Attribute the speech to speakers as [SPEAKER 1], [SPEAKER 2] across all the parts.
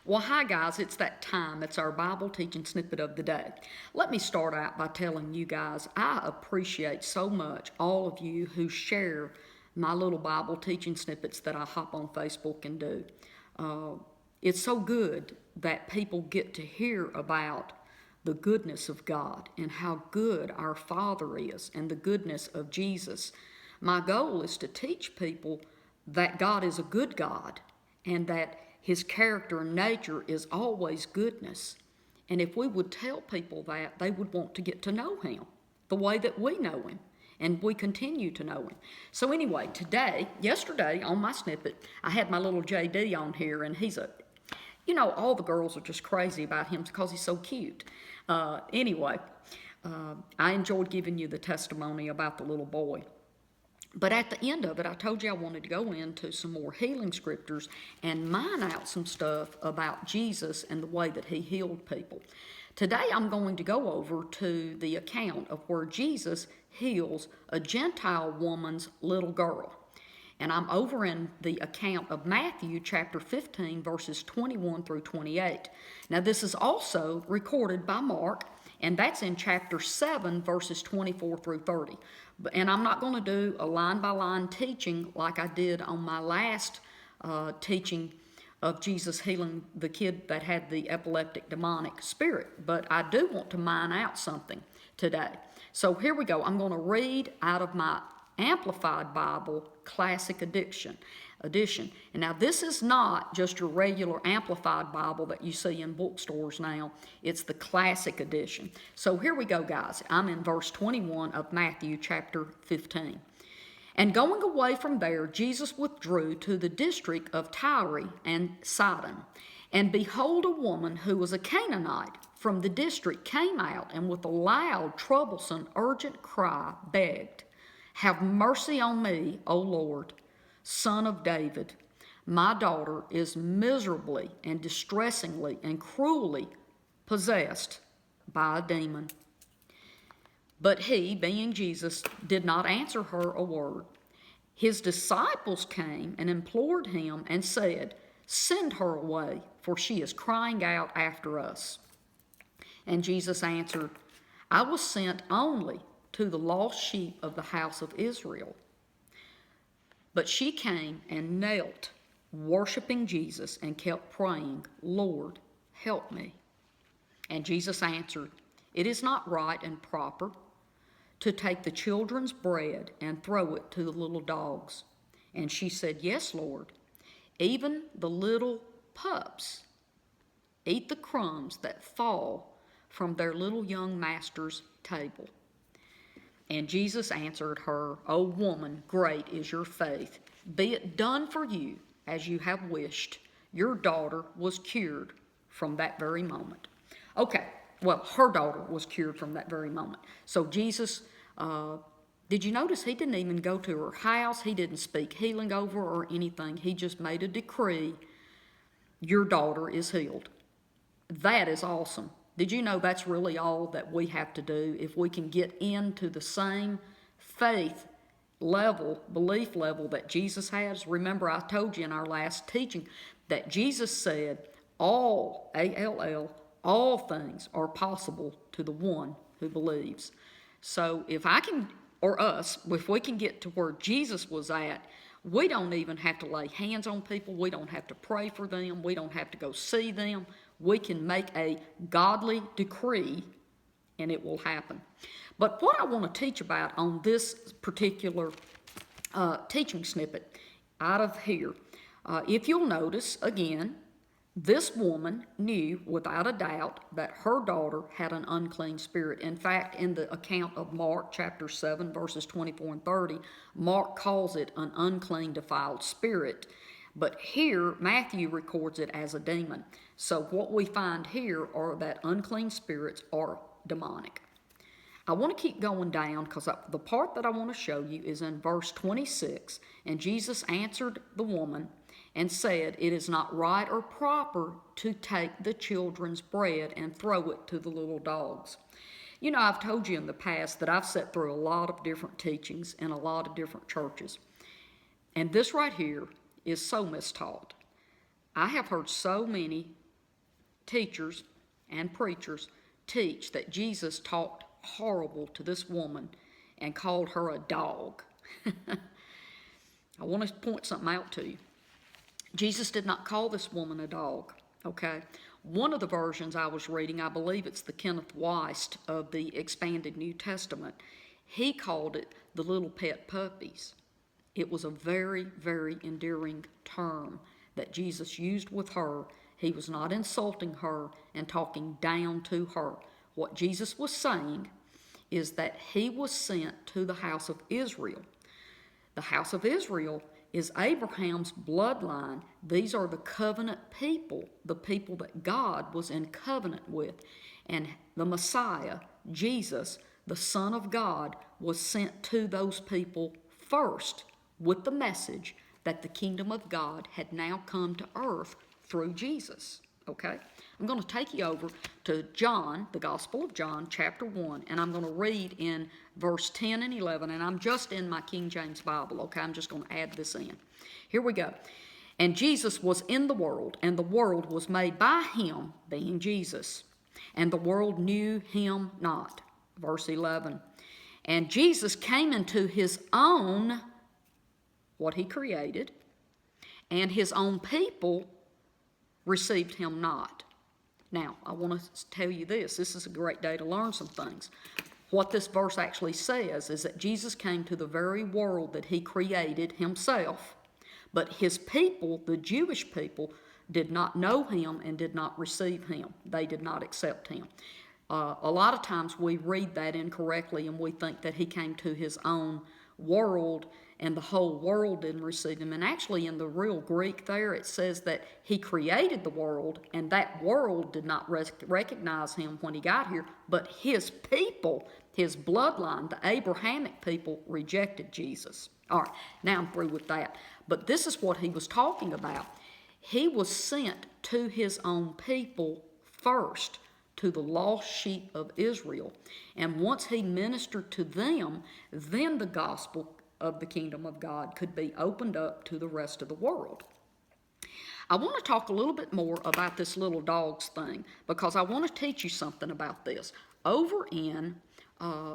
[SPEAKER 1] Well, hi guys, it's that time. It's our Bible teaching snippet of the day. Let me start out by telling you guys I appreciate so much all of you who share my little Bible teaching snippets that I hop on Facebook and do. It's so good that people get to hear about the goodness of God and how good our Father is and the goodness of Jesus. My goal is to teach people that God is a good God and that His character and nature is always goodness. And if we would tell people that, they would want to get to know Him the way that we know Him and we continue to know Him. So anyway, yesterday on my snippet, I had my little JD on here, and all the girls are just crazy about him because he's so cute. Anyway, I enjoyed giving you the testimony about the little boy. But at the end of it, I told you I wanted to go into some more healing scriptures and mine out some stuff about Jesus and the way that He healed people. Today I'm going to go over to the account of where Jesus heals a Gentile woman's little girl. And I'm over in the account of Matthew chapter 15, verses 21 through 28. Now this is also recorded by Mark, and that's in chapter 7, verses 24 through 30. And I'm not going to do a line-by-line teaching like I did on my last teaching of Jesus healing the kid that had the epileptic demonic spirit. But I do want to mine out something today. So here we go. I'm going to read out of my Amplified Bible Classic Edition. And now this is not just your regular Amplified Bible that you see in bookstores now. It's the Classic Edition. So here we go, guys. I'm in verse 21 of Matthew chapter 15. And going away from there, Jesus withdrew to the district of Tyre and Sidon. And behold, a woman who was a Canaanite from the district came out, and with a loud, troublesome, urgent cry begged, "Have mercy on me, O Lord, Son of David. My daughter is miserably and distressingly and cruelly possessed by a demon." But He, being Jesus, did not answer her a word. His disciples came and implored Him and said, "Send her away, for she is crying out after us." And Jesus answered, "I was sent only to the lost sheep of the house of Israel." But she came and knelt, worshiping Jesus, and kept praying, "Lord, help me." And Jesus answered, "It is not right and proper to take the children's bread and throw it to the little dogs." And she said, "Yes, Lord, even the little pups eat the crumbs that fall from their little young master's table." And Jesus answered her, "O woman, great is your faith. Be it done for you as you have wished." Your daughter was cured from that very moment. Okay, well, her daughter was cured from that very moment. So Jesus, did you notice He didn't even go to her house? He didn't speak healing over her or anything. He just made a decree, "Your daughter is healed." That is awesome. Did you know that's really all that we have to do? If we can get into the same faith level, belief level that Jesus has. Remember, I told you in our last teaching that Jesus said all, A-L-L, all things are possible to the one who believes. So if we can get to where Jesus was at, we don't even have to lay hands on people. We don't have to pray for them. We don't have to go see them. We can make a godly decree and it will happen. But what I want to teach about on this particular teaching snippet out of here, if you'll notice, again, this woman knew without a doubt that her daughter had an unclean spirit. In fact, in the account of Mark chapter 7, verses 24 and 30, Mark calls it an unclean, defiled spirit. But here, Matthew records it as a demon. So what we find here are that unclean spirits are demonic. I want to keep going down because the part that I want to show you is in verse 26. And Jesus answered the woman and said, "It is not right or proper to take the children's bread and throw it to the little dogs." You know, I've told you in the past that I've sat through a lot of different teachings in a lot of different churches. And this right here is so mistaught. I have heard so many teachers and preachers teach that Jesus talked horrible to this woman and called her a dog. I want to point something out to you. Jesus did not call this woman a dog, okay? One of the versions I was reading, I believe it's the Kenneth Weist of the Expanded New Testament, he called it the little pet puppies. It was a very, very endearing term that Jesus used with her. He was not insulting her and talking down to her. What Jesus was saying is that he was sent to the house of Israel. The house of Israel is Abraham's bloodline. These are the covenant people, the people that God was in covenant with. And the Messiah, Jesus, the Son of God, was sent to those people first with the message that the kingdom of God had now come to earth through Jesus. Okay? I'm going to take you over to John, the Gospel of John, chapter 1, and I'm going to read in verse 10 and 11, and I'm just in my King James Bible, okay? I'm just going to add this in. Here we go. And Jesus was in the world, and the world was made by him, being Jesus, and the world knew him not. Verse 11. And Jesus came into his own, what he created, and his own people received him not. Now, I want to tell you this. This is a great day to learn some things. What this verse actually says is that Jesus came to the very world that he created himself, but his people, the Jewish people, did not know him and did not receive him. They did not accept him. A lot of times we read that incorrectly and we think that he came to his own world and the whole world didn't receive him. And actually in the real Greek there, it says that he created the world and that world did not recognize him when he got here, but his people, his bloodline, the Abrahamic people, rejected Jesus. All right, now I'm through with that. But this is what he was talking about. He was sent to his own people first, to the lost sheep of Israel. And once he ministered to them, then the gospel of the kingdom of God could be opened up to the rest of the world. I want to talk a little bit more about this little dogs thing because I want to teach you something about this. Over in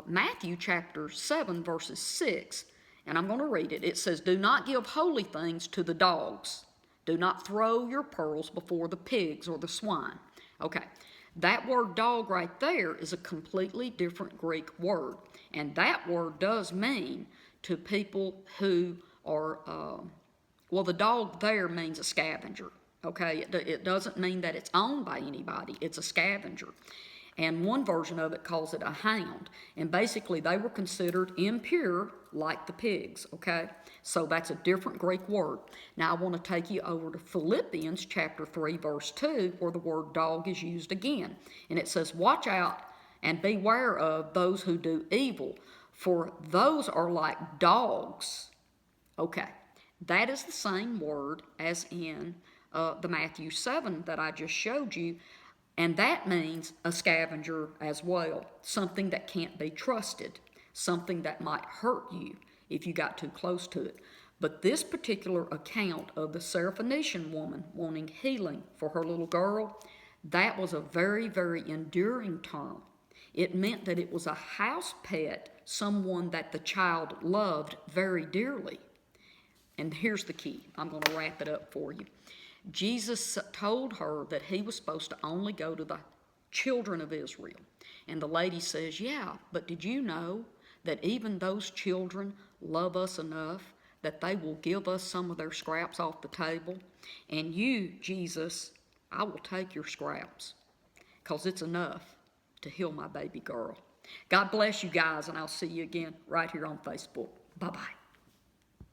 [SPEAKER 1] Matthew chapter 7, verses 6, and I'm going to read it. It says, "Do not give holy things to the dogs. Do not throw your pearls before the pigs or the swine." Okay. That word dog right there is a completely different Greek word. And that word does mean to people who are, the dog there means a scavenger. Okay, it doesn't mean that it's owned by anybody. It's a scavenger. And one version of it calls it a hound. And basically they were considered impure like the pigs, okay? So that's a different Greek word. Now I want to take you over to Philippians chapter 3, verse 2, where the word dog is used again. And it says, "Watch out and beware of those who do evil, for those are like dogs." Okay, that is the same word as in the Matthew 7 that I just showed you. And that means a scavenger as well, something that can't be trusted, something that might hurt you if you got too close to it. But this particular account of the Syrophoenician woman wanting healing for her little girl, that was a very, very enduring term. It meant that it was a house pet, someone that the child loved very dearly. And here's the key. I'm going to wrap it up for you. Jesus told her that he was supposed to only go to the children of Israel. And the lady says, "Yeah, but did you know that even those children love us enough that they will give us some of their scraps off the table? And you, Jesus, I will take your scraps because it's enough to heal my baby girl." God bless you guys, and I'll see you again right here on Facebook. Bye-bye.